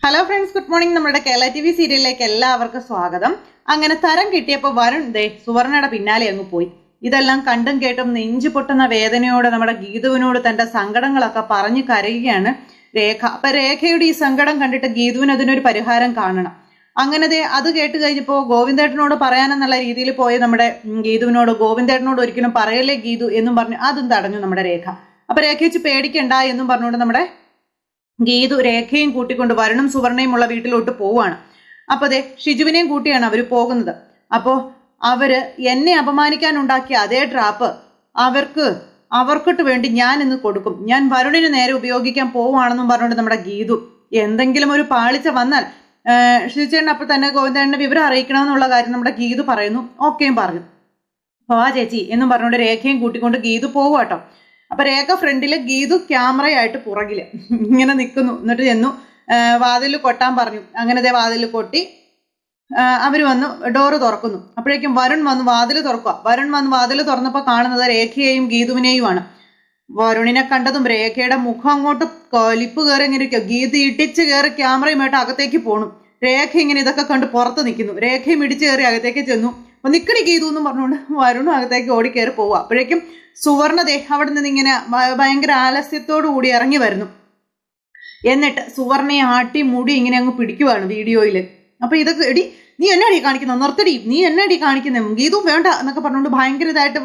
Hello friends, good morning. നമ്മുടെ Kerala TV സീരിയലിലേക്ക് എല്ലാവർക്കും സ്വാഗതം. അങ്ങനെ തരം കിട്ടിയപ്പോൾ വരുൺ സുവർണയുടെ പിന്നാലെ അങ്ങ് പോയി. ഇതെല്ലാം കണ്ടും കേട്ടും നെഞ്ചു പൊട്ടുന്ന വേദനയോടെ നമ്മുടെ ഗീതുവിനോട് തന്റെ സങ്കടങ്ങളൊക്കെ പറഞ്ഞു കരയുകയാണ് രേഖ. അപ്പൊ രേഖയുടെ ഈ സങ്കടം കണ്ടിട്ട് ഗീതുവിന് അതിനൊരു പരിഹാരം കാണണം. അങ്ങനെ അത് കേട്ട് കഴിഞ്ഞപ്പോൾ ഗോവിന്ദേട്ടനോട് പറയാനെന്നുള്ള രീതിയിൽ പോയി നമ്മുടെ ഗീതുവിനോട്, ഗോവിന്ദേട്ടനോട് ഒരിക്കലും പറയല്ലേ ഗീതു എന്നും പറഞ്ഞു അതും തടഞ്ഞു നമ്മുടെ രേഖ. അപ്പൊ രേഖച്ച് പേടിക്കണ്ട എന്നും പറഞ്ഞുകൊണ്ട് നമ്മുടെ ഗീതു രേഖയും കൂട്ടിക്കൊണ്ട് വരുണും സുവർണയും ഉള്ള വീട്ടിലോട്ട് പോവാണ്. അപ്പൊ ഷിജുവിനെയും കൂട്ടിയാണ് അവര് പോകുന്നത്. അപ്പോ അവര് എന്നെ അപമാനിക്കാൻ ഉണ്ടാക്കിയ അതേ ട്രാപ്പ് അവർക്കിട്ട് വേണ്ടി ഞാൻ ഇന്ന് കൊടുക്കും. ഞാൻ വരുണിന് നേരെ ഉപയോഗിക്കാൻ പോവുകയാണെന്നും പറഞ്ഞുകൊണ്ട് നമ്മുടെ ഗീതു, എന്തെങ്കിലും ഒരു പാളിച്ച വന്നാൽ ഷിജുചേട്ടൻ അപ്പൊ തന്നെ ഗോവിന്ദേട്ടനെ വിവരം അറിയിക്കണമെന്നുള്ള കാര്യം നമ്മുടെ ഗീതു പറയുന്നു. ഓക്കെയും പറഞ്ഞു. വാ ചേച്ചി എന്നും പറഞ്ഞുകൊണ്ട് രേഖയും കൂട്ടിക്കൊണ്ട് ഗീതു പോവാട്ടോ. അപ്പൊ രേഖ ഫ്രണ്ടില്, ഗീതു ക്യാമറയായിട്ട് പുറകില് ഇങ്ങനെ നിൽക്കുന്നു. എന്നിട്ട് ചെന്നു വാതിൽ കൊട്ടാൻ പറഞ്ഞു. അങ്ങനെ വാതിൽ കൊട്ടി അവര് വന്ന് ഡോറ് തുറക്കുന്നു. അപ്പോഴേക്കും വരുൺ വന്ന് വാതിൽ തുറക്കുക. വരുൺ വന്ന് വാതിൽ തുറന്നപ്പോൾ കാണുന്നത് രേഖയെയും ഗീതുവിനെയുമാണ്. വരുണിനെ കണ്ടതും രേഖയുടെ മുഖം അങ്ങോട്ട് കലിപ്പ് കയറി ഇങ്ങനെ ഇരിക്കുക. ഗീതു ഇടിച്ച് കയറി ക്യാമറയുമായിട്ട് അകത്തേക്ക് പോണു. രേഖ ഇങ്ങനെ ഇതൊക്കെ കണ്ട് പുറത്ത് നിൽക്കുന്നു. രേഖയും ഇടിച്ചു കയറി അകത്തേക്ക് ചെന്നു. അപ്പൊ നിക്കടി ഗീതു എന്നും പറഞ്ഞുകൊണ്ട് വരുണും അകത്തേക്ക് ഓടിക്കയറി പോവുക. അപ്പോഴേക്കും സുവർണ അവിടെ നിന്ന് ഇങ്ങനെ ഭയങ്കര ആലസ്യത്തോടു കൂടി ഇറങ്ങി വരുന്നു. എന്നിട്ട് സുവർണയെ ആട്ടി മുടി ഇങ്ങനെ അങ്ങ് പിടിക്കുവാണ് വീഡിയോയില്. അപ്പൊ ഇതൊക്കെ എടി നീ എന്നാടി കാണിക്കുന്നത്, നിർത്തടി, നീ എന്നാടി കാണിക്കുന്നത്, ഗീതു വേണ്ട എന്നൊക്കെ പറഞ്ഞുകൊണ്ട് ഭയങ്കര ഇതായിട്ട്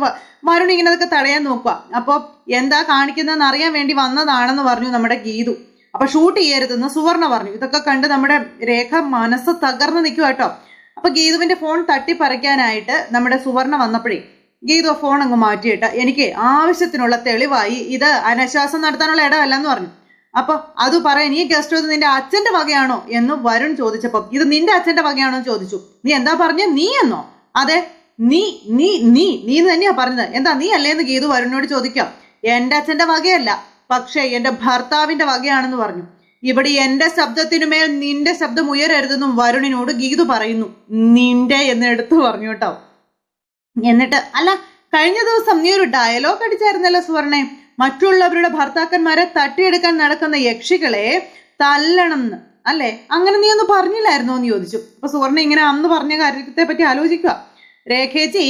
വരുൺ ഇങ്ങനെ അതൊക്കെ തടയാൻ നോക്കുക. അപ്പൊ എന്താ കാണിക്കുന്നതെന്ന് അറിയാൻ വേണ്ടി വന്നതാണെന്ന് പറഞ്ഞു നമ്മുടെ ഗീതു. അപ്പൊ ഷൂട്ട് ചെയ്യരുതെന്ന് സുവർണ പറഞ്ഞു. ഇതൊക്കെ കണ്ട് നമ്മുടെ രേഖ മനസ്സ് തകർന്ന് നിൽക്കുക കേട്ടോ. അപ്പൊ ഗീതുവിന്റെ ഫോൺ തട്ടിപ്പറിക്കാനായിട്ട് നമ്മുടെ സുവർണ വന്നപ്പോഴേ ഗീതു ഫോൺ അങ്ങ് മാറ്റിയിട്ട്, എനിക്ക് ആവശ്യത്തിനുള്ള തെളിവായി ഇത് അനശ്വാസം നടത്താനുള്ള ഇടമല്ലെന്ന് പറഞ്ഞു. അപ്പൊ അത് പറയാൻ ഈ ഗസ്റ്റ് ഹൗസ് നിന്റെ അച്ഛന്റെ വകയാണോ എന്ന് വരുൺ ചോദിച്ചപ്പോ, ഇത് നിന്റെ അച്ഛന്റെ വകയാണോ എന്ന് ചോദിച്ചു. നീ എന്താ പറഞ്ഞ, നീ എന്നോ? അതെ, നീ നീ നീ നീ തന്നെയാ പറഞ്ഞത്. എന്താ നീ അല്ലേന്ന് ഗീതു വരുണിനോട് ചോദിക്കാം. എന്റെ അച്ഛന്റെ വകയല്ല, പക്ഷെ എന്റെ ഭർത്താവിന്റെ വകയാണെന്ന് പറഞ്ഞു. ഇവിടെ എന്റെ ശബ്ദത്തിനുമേൽ നിന്റെ ശബ്ദം ഉയരരുതെന്നും വരുണിനോട് ഗീതു പറയുന്നു. നിന്റെ എന്ന് എടുത്തു പറഞ്ഞു കേട്ടോ. എന്നിട്ട്, അല്ല കഴിഞ്ഞ ദിവസം നീ ഒരു ഡയലോഗ് അടിച്ചായിരുന്നല്ലോ സുവർണെ, മറ്റുള്ളവരുടെ ഭർത്താക്കന്മാരെ തട്ടിയെടുക്കാൻ നടക്കുന്ന യക്ഷികളെ തല്ലണം എന്ന്, അല്ലെ? അങ്ങനെ നീ ഒന്ന് പറഞ്ഞില്ലായിരുന്നോ എന്ന് ചോദിച്ചു. അപ്പൊ സുവർണ ഇങ്ങനെ അന്ന് പറഞ്ഞ കാര്യത്തെ പറ്റി ആലോചിക്കുക. രേഖേച്ചി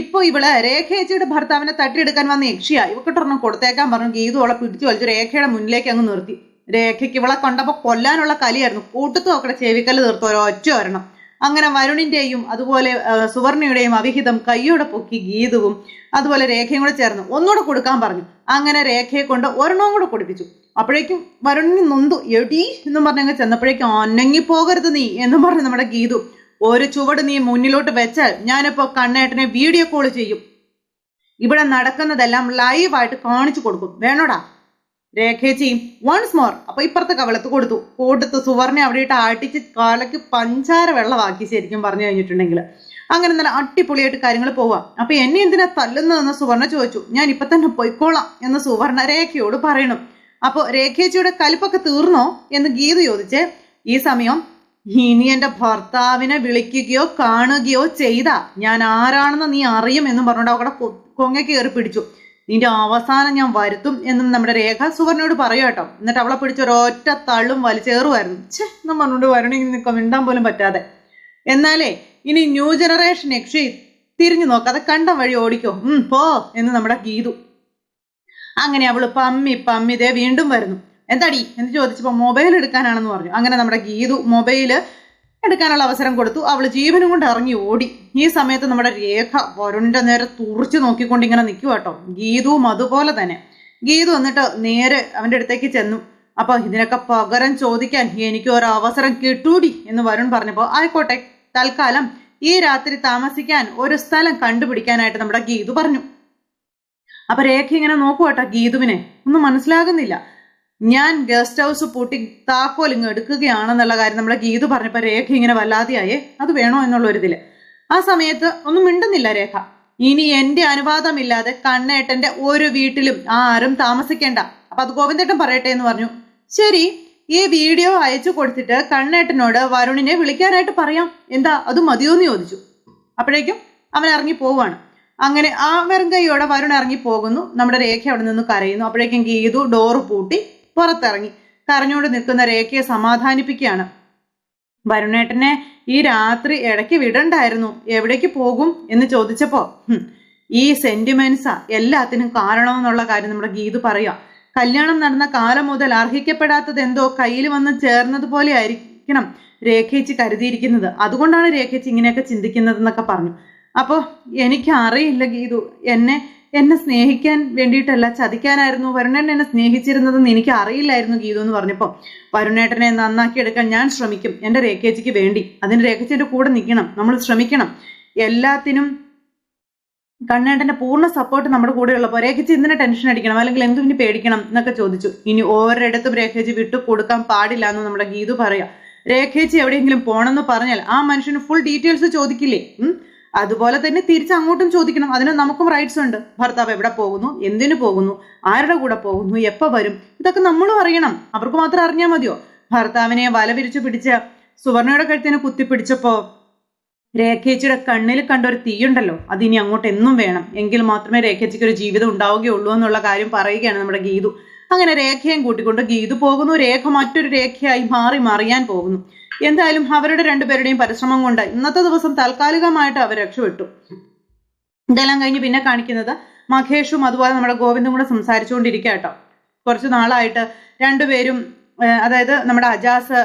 ഇപ്പൊ രേഖേച്ചിയുടെ ഭർത്താവിനെ തട്ടിയെടുക്കാൻ വന്ന യക്ഷിയാ, ഇവക്കിട്ടൊരെണ്ണം കൊടുത്തേക്കാൻ പറഞ്ഞു. ഗീതു അവളെ പിടിച്ചു വലിച്ചു രേഖയുടെ മുന്നിലേക്ക് അങ്ങ് നിർത്തി. രേഖയ്ക്ക് ഇവളെ കണ്ടപ്പോ കൊല്ലാനുള്ള കലിയായിരുന്നു. കൂട്ടത്തും ഒക്കെ ചെവിക്കല് തീർത്തു ഒരൊറ്റ ഒരെണ്ണം. അങ്ങനെ വരുണിന്റെയും അതുപോലെ സുവർണയുടെയും അവിഹിതം കയ്യോടെ പൊക്കി ഗീതുവും അതുപോലെ രേഖയും കൂടെ ചേർന്ന് ഒന്നുകൂടെ കൊടുക്കാൻ പറഞ്ഞു. അങ്ങനെ രേഖയെ കൊണ്ട് ഒരെണ്ണവും കൂടെ കൊടുപ്പിച്ചു. അപ്പോഴേക്കും വരുണിന് നൊന്തു. എടീ എന്നും പറഞ്ഞങ്ങ് ചെന്നപ്പോഴേക്കും, അനങ്ങി പോകരുത് നീ എന്നും പറഞ്ഞു നമ്മുടെ ഗീതു. ഒരു ചുവട് നീ മുന്നിലോട്ട് വെച്ചാൽ ഞാനിപ്പോ കണ്ണേട്ടനെ വീഡിയോ കോൾ ചെയ്യും. ഇവിടെ നടക്കുന്നതെല്ലാം ലൈവായിട്ട് കാണിച്ചു കൊടുക്കും, വേണോടാ? രേഖേച്ചി വൺസ് മോർ. അപ്പൊ ഇപ്പുറത്തെ കവളത്ത് കൊടുത്തു സുവർണ അവിടെ ഇട്ട് ആട്ടിച്ച് കാലക്ക് പഞ്ചാര വെള്ളമാക്കി, ശരിക്കും പറഞ്ഞു കഴിഞ്ഞിട്ടുണ്ടെങ്കിൽ. അങ്ങനെ നല്ല അടിപൊളിയായിട്ട് കാര്യങ്ങൾ പോവാം. അപ്പൊ എന്നെ എന്തിനാ തല്ലുന്നതെന്ന് സുവർണ ചോദിച്ചു. ഞാൻ ഇപ്പൊ തന്നെ പൊയ്ക്കോളാം എന്ന് സുവർണ രേഖയോട് പറയണം. അപ്പൊ രേഖേച്ചിയുടെ കലിപ്പൊക്കെ തീർന്നോ എന്ന് ഗീതു ചോദിച്ചേ. ഈ സമയം, ഇനി എന്റെ ഭർത്താവിനെ വിളിക്കുകയോ കാണുകയോ ചെയ്താ ഞാൻ ആരാണെന്ന് നീ അറിയും എന്നും പറഞ്ഞുകൊണ്ട് അവിടെ കൊങ്ങയ്ക്ക് കയറി പിടിച്ചു. നിന്റെ അവസാനം ഞാൻ വരുത്തും എന്നും നമ്മുടെ രേഖ സുവർണയോട് പറയൂ കേട്ടോ. എന്നിട്ട് അവളെ പിടിച്ചൊരൊറ്റ തള്ളും വലിച്ചേറുമായിരുന്നു. എന്നും പറഞ്ഞുകൊണ്ട് വരുണിങ്ങനെ നിൽക്കാൻ മിണ്ടാൻ പോലും പറ്റാതെ. എന്നാലേ ഇനി ന്യൂ ജനറേഷൻ യക്ഷി തിരിഞ്ഞു നോക്കാതെ കണ്ട വഴി ഓടിക്കോ, പോ എന്ന് നമ്മുടെ ഗീതു. അങ്ങനെ അവള് പമ്മി വീണ്ടും വരുന്നു. എന്താടി എന്ന് ചോദിച്ചപ്പോ മൊബൈൽ എടുക്കാനാണെന്ന് പറഞ്ഞു. അങ്ങനെ നമ്മുടെ ഗീതു മൊബൈല് എടുക്കാനുള്ള അവസരം കൊടുത്തു. അവള് ജീവനും കൊണ്ട് ഇറങ്ങി ഓടി. ഈ സമയത്ത് നമ്മുടെ രേഖ വരുണിന്റെ നേരെ തുറച്ചു നോക്കിക്കൊണ്ട് ഇങ്ങനെ നിൽക്കുക കേട്ടോ. ഗീതുവും അതുപോലെ തന്നെ. ഗീതു എന്നിട്ട് നേരെ അവന്റെ അടുത്തേക്ക് ചെന്നു. അപ്പൊ ഇതിനൊക്കെ പകരം ചോദിക്കാൻ എനിക്ക് ഒരു അവസരം കിട്ടൂടി എന്ന് വരുൺ പറഞ്ഞപ്പോ, ആയിക്കോട്ടെ, തൽക്കാലം ഈ രാത്രി താമസിക്കാൻ ഒരു സ്ഥലം കണ്ടുപിടിക്കാനായിട്ട് നമ്മുടെ ഗീതു പറഞ്ഞു. അപ്പൊ രേഖ ഇങ്ങനെ നോക്കുവാട്ടോ ഗീതുവിനെ. ഒന്നും മനസ്സിലാകുന്നില്ല. ഞാൻ ഗസ്റ്റ് ഹൗസ് പൂട്ടി താക്കോൽ ഇങ്ങ് എടുക്കുകയാണെന്നുള്ള കാര്യം നമ്മളെ ഗീതു പറഞ്ഞപ്പോ രേഖ ഇങ്ങനെ വല്ലാതെയായേ, അത് വേണോ എന്നുള്ള ഒരു ഇതില്. ആ സമയത്ത് ഒന്നും മിണ്ടുന്നില്ല രേഖ. ഇനി എന്റെ അനുവാദമില്ലാതെ കണ്ണേട്ടന്റെ ഒരു വീട്ടിലും ആരും താമസിക്കേണ്ട. അപ്പൊ അത് ഗോവിന്ദേട്ടൻ പറയട്ടെ എന്ന് പറഞ്ഞു. ശരി, ഈ വീഡിയോ അയച്ചു കൊടുത്തിട്ട് കണ്ണേട്ടനോട് വരുണിനെ വിളിക്കാനായിട്ട് പറയാം, എന്താ അത് മതിയോന്ന് ചോദിച്ചു. അപ്പോഴേക്കും അവൻ ഇറങ്ങി പോവാണ്. അങ്ങനെ ആ വെറും കൈയോടെ വരുൺ ഇറങ്ങി പോകുന്നു. നമ്മുടെ രേഖ അവിടെ നിന്ന് കരയുന്നു. അപ്പോഴേക്കും ഗീതു ഡോറ് പൂട്ടി പുറത്തിറങ്ങി. കരഞ്ഞുകൊണ്ട് നിൽക്കുന്ന രേഖയെ സമാധാനിപ്പിക്കുകയാണ്. വരുണേട്ടനെ ഈ രാത്രി ഇടയ്ക്ക് വിടണ്ടായിരുന്നു, എവിടേക്ക് പോകും എന്ന് ചോദിച്ചപ്പോ ഈ സെന്റിമെന്റ്സാ എല്ലാത്തിനും കാരണമെന്നുള്ള കാര്യം നമ്മുടെ ഗീതു പറയാ. കല്യാണം നടന്ന കാലം മുതൽ അർഹിക്കപ്പെടാത്തത് എന്തോ കയ്യിൽ വന്ന് ചേർന്നതുപോലെ ആയിരിക്കണം രേഖേച്ചി കരുതിയിരിക്കുന്നത്. അതുകൊണ്ടാണ് രേഖേച്ചി ഇങ്ങനെയൊക്കെ ചിന്തിക്കുന്നത് എന്നൊക്കെ പറഞ്ഞു. അപ്പോൾ എനിക്ക് അറിയില്ല ഗീതു, എന്നെ സ്നേഹിക്കാൻ വേണ്ടിയിട്ടല്ല, ചതിക്കാനായിരുന്നു വരുണേട്ടൻ എന്നെ സ്നേഹിച്ചിരുന്നതെന്ന് എനിക്ക് അറിയില്ലായിരുന്നു ഗീതു എന്ന് പറഞ്ഞപ്പോൾ, വരുണേട്ടനെ നന്നാക്കി എടുക്കാൻ ഞാൻ ശ്രമിക്കും എൻ്റെ രേഖേച്ചിക്ക് വേണ്ടി. അതിന് രേഖേച്ചിയുടെ കൂടെ നിൽക്കണം, നമ്മൾ ശ്രമിക്കണം. എല്ലാത്തിനും കണ്ണേട്ടന്റെ പൂർണ്ണ സപ്പോർട്ട് നമ്മുടെ കൂടെ ഉള്ളപ്പോൾ രേഖേച്ചി എന്തിനെ ടെൻഷൻ അടിക്കണം, അല്ലെങ്കിൽ എന്തിനു പേടിക്കണം എന്നൊക്കെ ചോദിച്ചു. ഇനി ഓരോരിടത്തും രേഖേച്ചി വിട്ടു കൊടുക്കാൻ പാടില്ല എന്ന് നമ്മുടെ ഗീതു പറയാം. രേഖേച്ചി എവിടെയെങ്കിലും പോണെന്ന് പറഞ്ഞാൽ ആ മനുഷ്യന് ഫുൾ ഡീറ്റെയിൽസ് ചോദിക്കില്ലേ? അതുപോലെ തന്നെ തിരിച്ച് അങ്ങോട്ടും ചോദിക്കണം. അതിന് നമുക്കും റൈറ്റ്സ് ഉണ്ട്. ഭർത്താവ് എവിടെ പോകുന്നു, എന്തിനു പോകുന്നു, ആരുടെ കൂടെ പോകുന്നു, എപ്പോ വരും, ഇതൊക്കെ നമ്മളും അറിയണം. അവർക്ക് മാത്രം അറിഞ്ഞാൽ മതിയോ? ഭർത്താവിനെ വല വിരിച്ചു പിടിച്ച് സുവർണയുടെ കഴുത്തിന് കുത്തിപ്പിടിച്ചപ്പോ രേഖേച്ചിയുടെ കണ്ണിൽ കണ്ട ഒരു തീയുണ്ടല്ലോ, അതിനി അങ്ങോട്ട് എന്നും വേണം, എങ്കിൽ മാത്രമേ രേഖേച്ചിക്ക് ഒരു ജീവിതം ഉണ്ടാവുകയുള്ളൂ എന്നുള്ള കാര്യം പറയുകയാണ് നമ്മുടെ ഗീതു. അങ്ങനെ രേഖയും കൂട്ടിക്കൊണ്ട് ഗീതു പോകുന്നു. രേഖ മറ്റൊരു രേഖയായി മറിയാൻ പോകുന്നു. എന്തായാലും അവരുടെ രണ്ടുപേരുടെയും പരിശ്രമം കൊണ്ട് ഇന്നത്തെ ദിവസം താൽക്കാലികമായിട്ട് അവർ രക്ഷപ്പെട്ടു. ഇതെല്ലാം കഴിഞ്ഞ് പിന്നെ കാണിക്കുന്നത് മഹേഷും അതുപോലെ നമ്മുടെ ഗോവിന്ദും കൂടെ സംസാരിച്ചുകൊണ്ടിരിക്കുക കേട്ടോ. കുറച്ച് നാളായിട്ട് രണ്ടുപേരും, അതായത് നമ്മുടെ അജാസ്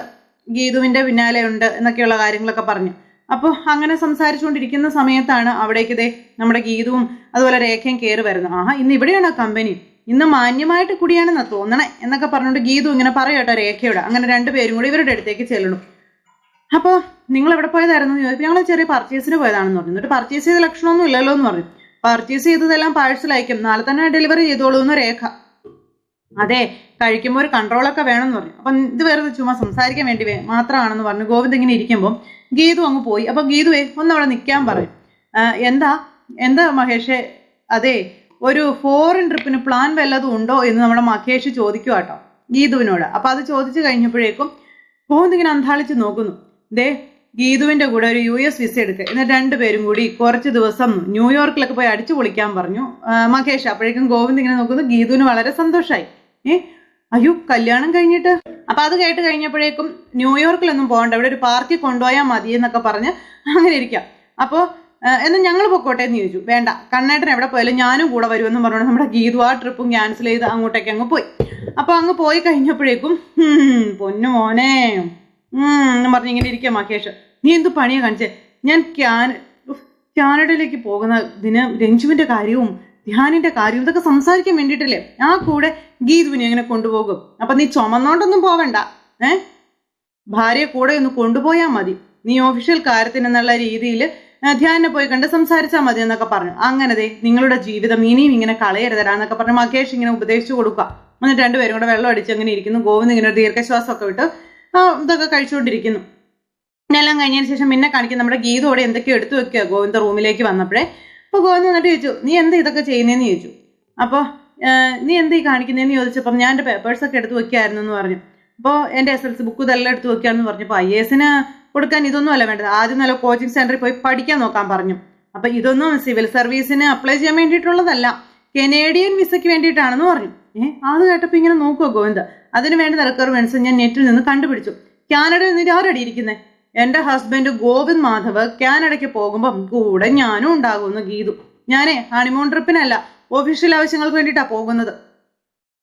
ഗീതുവിന്റെ പിന്നാലെ ഉണ്ട് എന്നൊക്കെയുള്ള കാര്യങ്ങളൊക്കെ പറഞ്ഞു. അപ്പോൾ അങ്ങനെ സംസാരിച്ചുകൊണ്ടിരിക്കുന്ന സമയത്താണ് അവിടേക്ക് നമ്മുടെ ഗീതുവും അതുപോലെ രേഖയും കയറി വരുന്നത്. ആഹാ, ഇന്ന് ഇവിടെയാണ് കമ്പനി, ഇന്ന് മാന്യമായിട്ട് കൂടിയാണെന്നാ തോന്നണേ എന്നൊക്കെ പറഞ്ഞുകൊണ്ട് ഗീതു ഇങ്ങനെ പറയട്ടോ രേഖയോട്. അങ്ങനെ രണ്ടുപേരും കൂടി ഇവരുടെ അടുത്തേക്ക് ചെല്ലണം. അപ്പോൾ നിങ്ങൾ എവിടെ പോയതായിരുന്നു എന്ന് ചോദിച്ചു. ഞങ്ങൾ ചെറിയ പർച്ചേസിന് പോയതാണെന്ന് പറഞ്ഞു. എന്നിട്ട് പർച്ചേസ് ചെയ്ത ലക്ഷണമൊന്നും ഇല്ലല്ലോ എന്ന് പറഞ്ഞു. പർച്ചേസ് ചെയ്തതെല്ലാം പാഴ്സൽ അയക്കും, നാളെ തന്നെ ഡെലിവറി ചെയ്തോളൂ എന്ന് രേഖ. അതെ, കഴിക്കുമ്പോൾ ഒരു കൺട്രോളൊക്കെ വേണമെന്ന് പറഞ്ഞു. അപ്പം ഇത് വെറുതെ ചുമ്മാ സംസാരിക്കാൻ വേണ്ടി മാത്രമാണെന്ന് പറഞ്ഞു. ഗോവിന്ദ് ഇങ്ങനെ ഇരിക്കുമ്പോൾ ഗീതു അങ്ങ് പോയി. അപ്പൊ ഗീതുവേ ഒന്നവിടെ നിൽക്കാൻ പറയും. എന്താ മഹേഷേ? അതെ, ഒരു ഫോറിൻ ട്രിപ്പിന് പ്ലാൻ വല്ലതും ഉണ്ടോ എന്ന് നമ്മുടെ മഹേഷ് ചോദിക്കുക കേട്ടോ ഗീതുവിനോട്. അപ്പൊ അത് ചോദിച്ചു കഴിഞ്ഞപ്പോഴേക്കും ഗോവിന്ദ് ഇങ്ങനെ അന്താളിച്ച് നോക്കുന്നു. ഗീതുവിന്റെ കൂടെ ഒരു US വിസ എടുക്കുക, എന്നിട്ട് രണ്ടുപേരും കൂടി കുറച്ച് ദിവസം ന്യൂയോർക്കിലൊക്കെ പോയി അടിച്ചു പൊളിക്കാൻ പറഞ്ഞു മഹേഷ്. അപ്പോഴേക്കും ഗോവിന്ദ് ഇങ്ങനെ നോക്കുന്നു. ഗീതുവിന് വളരെ സന്തോഷമായി. അയ്യോ, കല്യാണം കഴിഞ്ഞിട്ട്? അപ്പൊ അത് കേട്ട് കഴിഞ്ഞപ്പോഴേക്കും ന്യൂയോർക്കിലൊന്നും പോകണ്ട, ഇവിടെ ഒരു പാർക്കിൽ കൊണ്ടുപോയാൽ മതി എന്നൊക്കെ പറഞ്ഞ് അങ്ങനെ ഇരിക്കാം. അപ്പോൾ എന്നാൽ ഞങ്ങൾ പൊക്കോട്ടെ എന്ന് ചോദിച്ചു. വേണ്ട, കണ്ണേട്ടൻ എവിടെ പോയാലും ഞാനും കൂടെ വരുമെന്ന് പറഞ്ഞുകൊണ്ട് നമ്മുടെ ഗീതു ആ ട്രിപ്പും ക്യാൻസൽ ചെയ്ത് അങ്ങോട്ടേക്ക് അങ്ങ് പോയി. അപ്പൊ അങ്ങ് പോയി കഴിഞ്ഞപ്പോഴേക്കും പൊന്നു മോനെ എന്ന് പറഞ്ഞ് ഇങ്ങനെ ഇരിക്കുക മഹേഷ്. നീ എന്ത് പണിയാ കാണിച്ചേ? ഞാൻ കാനഡയിലേക്ക് പോകുന്നതിന് രഞ്ജുവിന്റെ കാര്യവും ധ്യാനിന്റെ കാര്യവും ഇതൊക്കെ സംസാരിക്കാൻ വേണ്ടിയിട്ടല്ലേ ആ കൂടെ ഗീതുവിനെ എങ്ങനെ കൊണ്ടുപോകും? അപ്പൊ നീ ചുമന്നോണ്ടൊന്നും പോവണ്ട, ഭാര്യയെ കൂടെ ഒന്ന് കൊണ്ടുപോയാൽ മതി. നീ ഒഫീഷ്യൽ കാര്യത്തിനെന്നുള്ള രീതിയിൽ ധ്യാനെ പോയി കണ്ട് സംസാരിച്ചാൽ മതി എന്നൊക്കെ പറഞ്ഞു. അങ്ങനെ നിങ്ങളുടെ ജീവിതം ഇനിയും ഇങ്ങനെ കളയരുതരാന്നൊക്കെ പറഞ്ഞ് മഹേഷ് ഇങ്ങനെ ഉപദേശിച്ചു കൊടുക്കുക. എന്നിട്ട് രണ്ടുപേരും കൂടെ വെള്ളം അടിച്ച് അങ്ങനെ ഇരിക്കുന്നു. ഗോവിന്ദ് ഇങ്ങനെ ദീർഘശ്വാസമൊക്കെ വിട്ട് ഇതൊക്കെ കഴിച്ചുകൊണ്ടിരിക്കുന്നു. എല്ലാം കഴിഞ്ഞതിന് ശേഷം പിന്നെ കാണിക്കും നമ്മുടെ ഗീതോടെ എന്തൊക്കെയോ എടുത്തു വെക്കുക ഗോവിന്ദ് റൂമിലേക്ക് വന്നപ്പോഴേ. അപ്പോൾ ഗോവിന്ദ് എന്നിട്ട് ചോദിച്ചു, നീ എന്താ ഇതൊക്കെ ചെയ്യുന്നതെന്ന് ചോദിച്ചു. അപ്പോൾ നീ എന്താ ഈ കാണിക്കുന്നതെന്ന് ചോദിച്ചപ്പം ഞാൻ എൻ്റെ പേപ്പേഴ്സൊക്കെ എടുത്ത് വെക്കുകയായിരുന്നു എന്ന് പറഞ്ഞു. അപ്പോൾ എൻ്റെ SLC ബുക്ക് ഇതെല്ലാം എടുത്ത് വെക്കുകയെന്ന് പറഞ്ഞപ്പോൾ IASന് കൊടുക്കാൻ ഇതൊന്നും അല്ല വേണ്ടത്, ആദ്യം നല്ല കോച്ചിങ് സെന്ററിൽ പോയി പഠിക്കാൻ നോക്കാൻ പറഞ്ഞു. അപ്പം ഇതൊന്നും സിവിൽ സർവീസിന് അപ്ലൈ ചെയ്യാൻ വേണ്ടിയിട്ടുള്ളതല്ല, കനേഡിയൻ വിസയ്ക്ക് വേണ്ടിയിട്ടാണെന്ന് പറഞ്ഞു. അത് കേട്ടപ്പോൾ ഇങ്ങനെ നോക്കുമോ ഗോവിന്ദ്. അതിന് വേണ്ട റിക്വയർമെന്റ്സ് ഞാൻ നെറ്റിൽ നിന്ന് കണ്ടുപിടിച്ചു. കാനഡയിൽ നിന്ന് ആരടി ഇരിക്കുന്നത്? എൻ്റെ ഹസ്ബൻഡ് ഗോവിന്ദ് മാധവ് കാനഡയ്ക്ക് പോകുമ്പം കൂടെ ഞാനും ഉണ്ടാകുമെന്ന് ഗീതു. ഞാനേ ഹണിമൂൺ ട്രിപ്പിനല്ല, ഒഫീഷ്യൽ ആവശ്യങ്ങൾക്ക് വേണ്ടിയിട്ടാണ് പോകുന്നത്.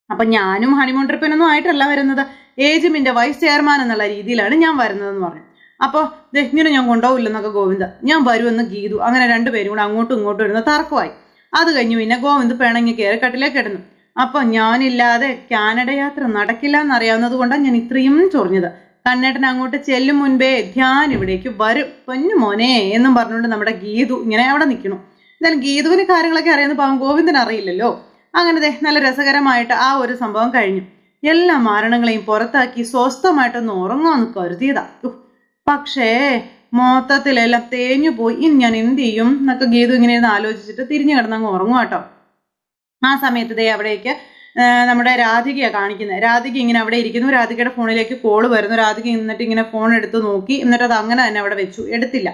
അപ്പൊ ഞാനും ഹണിമൂൺ ട്രിപ്പിനൊന്നും ആയിട്ടല്ല വരുന്നത്, ഏജിമിന്റെ വൈസ് ചെയർമാൻ എന്നുള്ള രീതിയിലാണ് ഞാൻ വരുന്നതെന്ന് പറഞ്ഞു. അപ്പോൾ ഇങ്ങനെ ഞാൻ കൊണ്ടുപോകില്ലെന്നൊക്കെ ഗോവിന്ദ്. ഞാൻ വരുമെന്ന് ഗീതു. അങ്ങനെ രണ്ടുപേരും കൂടെ അങ്ങോട്ടും ഇങ്ങോട്ടും ഇരുന്ന് തർക്കമായി. അത് കഴിഞ്ഞ് പിന്നെ ഗോവിന്ദ് പിണങ്ങി കയറി കട്ടിലേക്ക് കിടന്നു. അപ്പൊ ഞാനില്ലാതെ കാനഡ യാത്ര നടക്കില്ല എന്നറിയാവുന്നത് കൊണ്ടാണ് ഞാൻ ഇത്രയും ചൊറിഞ്ഞത്. കണ്ണേട്ടൻ അങ്ങോട്ട് ചെല്ലും മുൻപേ ധ്യാൻ ഇവിടേക്ക് വരും, പൊന്നു മോനെ എന്നും പറഞ്ഞുകൊണ്ട് നമ്മുടെ ഗീതു ഇങ്ങനെ അവിടെ നിൽക്കണം. എന്തായാലും ഗീതുവിന് കാര്യങ്ങളൊക്കെ അറിയാവുന്ന പാവം ഗോവിന്ദന് അറിയില്ലല്ലോ. അങ്ങനെ നല്ല രസകരമായിട്ട് ആ ഒരു സംഭവം കഴിഞ്ഞു. എല്ലാ മാരണങ്ങളെയും പുറത്താക്കി സ്വസ്ഥമായിട്ടൊന്ന് ഉറങ്ങാന്ന് കരുതിയതാ. പക്ഷേ മൊത്തത്തിലെല്ലാം തേഞ്ഞു പോയി. ഇനി ഞാൻ എന്ത് ചെയ്യും എന്നൊക്കെ ഗീതു ഇങ്ങനെ ആലോചിച്ചിട്ട് തിരിഞ്ഞു കിടന്നങ്ങ് ഉറങ്ങും കേട്ടോ. ആ സമയത്ത് അവിടേക്ക് നമ്മുടെ രാധികയെ കാണിക്കുന്നത്. രാധിക ഇങ്ങനെ അവിടെ ഇരിക്കുന്നു. രാധികയുടെ ഫോണിലേക്ക് കോള് വരുന്നു. രാധിക എന്നിട്ട് ഇങ്ങനെ ഫോൺ എടുത്ത് നോക്കി, എന്നിട്ട് അത് അങ്ങനെ തന്നെ അവിടെ വെച്ചു, എടുത്തില്ല.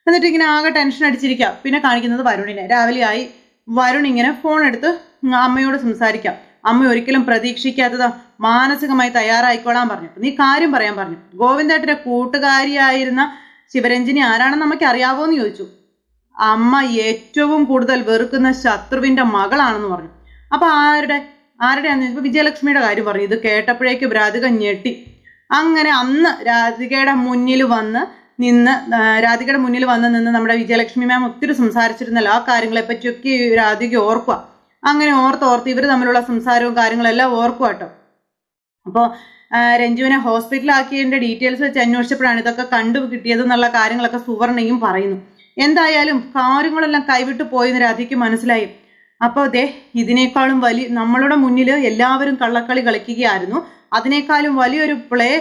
എന്നിട്ട് ഇങ്ങനെ ആകെ ടെൻഷൻ അടിച്ചിരിക്കുക. പിന്നെ കാണിക്കുന്നത് വരുണിനെ. രാവിലെ ആയി. വരുൺ ഇങ്ങനെ ഫോൺ എടുത്ത് അമ്മയോട് സംസാരിക്കാം. അമ്മ ഒരിക്കലും പ്രതീക്ഷിക്കാത്തതാ മാനസികമായി തയ്യാറായിക്കോളാൻ പറഞ്ഞു. നീ കാര്യം പറയാൻ പറഞ്ഞു. ഗോവിന്ദേട്ടന്റെ കൂട്ടുകാരിയായിരുന്ന ശിവരഞ്ജിനി ആരാണെന്ന് നമുക്ക് അറിയാവോന്ന് ചോദിച്ചു. അമ്മ ഏറ്റവും കൂടുതൽ വെറുക്കുന്ന ശത്രുവിന്റെ മകളാണെന്ന് പറഞ്ഞു. അപ്പൊ ആരുടെയാന്ന് ചോദിച്ചപ്പോ വിജയലക്ഷ്മിയുടെ കാര്യം പറഞ്ഞു. ഇത് കേട്ടപ്പോഴേക്കും രാധിക ഞെട്ടി. അങ്ങനെ അന്ന് രാധികയുടെ മുന്നിൽ വന്ന് നിന്ന് നമ്മുടെ വിജയലക്ഷ്മി മാം ഒത്തിരി സംസാരിച്ചിരുന്നല്ലോ, ആ കാര്യങ്ങളെ പറ്റിയൊക്കെ രാധിക ഓർക്കുക. അങ്ങനെ ഓർത്ത് ഇവർ തമ്മിലുള്ള സംസാരവും കാര്യങ്ങളെല്ലാം ഓർക്കുക കേട്ടോ. അപ്പോൾ രഞ്ജുവിനെ ഹോസ്പിറ്റലാക്കിയതിന്റെ ഡീറ്റെയിൽസ് വെച്ച് അന്വേഷിച്ചപ്പോഴാണ് ഇതൊക്കെ കണ്ടു കിട്ടിയതെന്നുള്ള കാര്യങ്ങളൊക്കെ സുവർണയും പറയുന്നു. എന്തായാലും കാര്യങ്ങളെല്ലാം കൈവിട്ടു പോയെന്ന് രാധിക്ക് മനസ്സിലായി. അപ്പോൾ ഇതിനേക്കാളും നമ്മളുടെ മുന്നിൽ എല്ലാവരും കള്ളക്കളി കളിക്കുകയായിരുന്നു. അതിനേക്കാളും വലിയൊരു പ്ലേ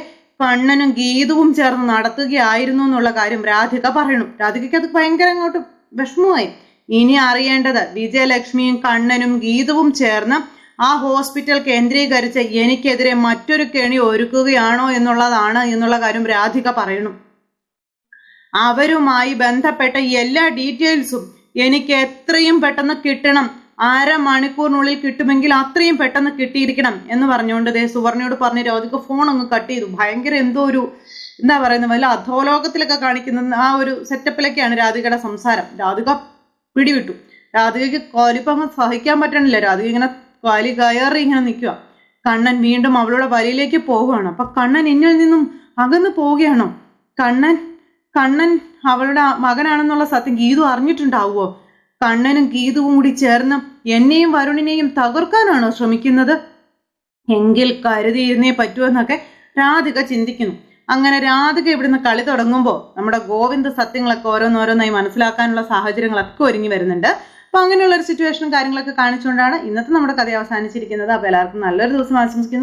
കണ്ണനും ഗീതവും ചേർന്ന് നടത്തുകയായിരുന്നു എന്നുള്ള കാര്യം രാധിക പറയുന്നു. രാധികയ്ക്ക് അത് ഭയങ്കര അങ്ങോട്ട് വിഷമമായി. ഇനി അറിയേണ്ടത് വിജയലക്ഷ്മിയും കണ്ണനും ഗീതവും ചേർന്ന് ആ ഹോസ്പിറ്റൽ കേന്ദ്രീകരിച്ച് എനിക്കെതിരെ മറ്റൊരു കെണി ഒരുക്കുകയാണോ എന്നുള്ളതാണ് എന്നുള്ള കാര്യം രാധിക പറയുന്നു. അവരുമായി ബന്ധപ്പെട്ട എല്ലാ ഡീറ്റെയിൽസും എനിക്ക് എത്രയും പെട്ടെന്ന് കിട്ടണം. 1/2 മണിക്കൂറിനുള്ളിൽ കിട്ടുമെങ്കിൽ അത്രയും പെട്ടെന്ന് കിട്ടിയിരിക്കണം എന്ന് പറഞ്ഞുകൊണ്ട് സുവർണയോട് പറഞ്ഞ് രാധിക ഫോൺ അങ്ങ് കട്ട് ചെയ്തു. ഭയങ്കര എന്തോ ഒരു എന്താ പറയുന്നത്, വല്ല അധോലോകത്തിലൊക്കെ കാണിക്കുന്ന ആ ഒരു സെറ്റപ്പിലൊക്കെയാണ് രാധികയുടെ സംസാരം. രാധിക പിടിവിട്ടു. രാധികയ്ക്ക് കോലിപ്പം അങ്ങ് സഹിക്കാൻ പറ്റണില്ല. രാധിക ഇങ്ങനെ വലി കയറി ഇങ്ങനെ നിൽക്കുക. കണ്ണൻ വീണ്ടും അവളുടെ വലിയിലേക്ക് പോവുകയാണ്. അപ്പൊ കണ്ണൻ എന്നിൽ നിന്നും അകന്നു പോവുകയാണോ? കണ്ണൻ അവളുടെ മകനാണെന്നുള്ള സത്യം ഗീതു അറിഞ്ഞിട്ടുണ്ടാവുമോ? കണ്ണനും ഗീതുവും കൂടി ചേർന്ന് എന്നെയും വരുണിനെയും തകർക്കാനാണോ ശ്രമിക്കുന്നത്? എങ്കിൽ കരുതിയിരുന്നേ പറ്റുമെന്നൊക്കെ രാധിക ചിന്തിക്കുന്നു. അങ്ങനെ രാധിക ഇവിടുന്ന് കളി തുടങ്ങുമ്പോൾ നമ്മുടെ ഗോവിന്ദ സത്യങ്ങളൊക്കെ ഓരോന്നോരോന്നായി മനസ്സിലാക്കാനുള്ള സാഹചര്യങ്ങളൊക്കെ ഒരുങ്ങി വരുന്നുണ്ട്. അപ്പൊ അങ്ങനെയുള്ള ഒരു സിറ്റുവേഷനും കാര്യങ്ങളൊക്കെ കാണിച്ചുകൊണ്ടാണ് ഇന്നത്തെ നമ്മുടെ കഥ അവസാനിച്ചിരിക്കുന്നത്. അപ്പൊ എല്ലാവർക്കും നല്ലൊരു ദിവസം ആശംസിക്കുന്നു.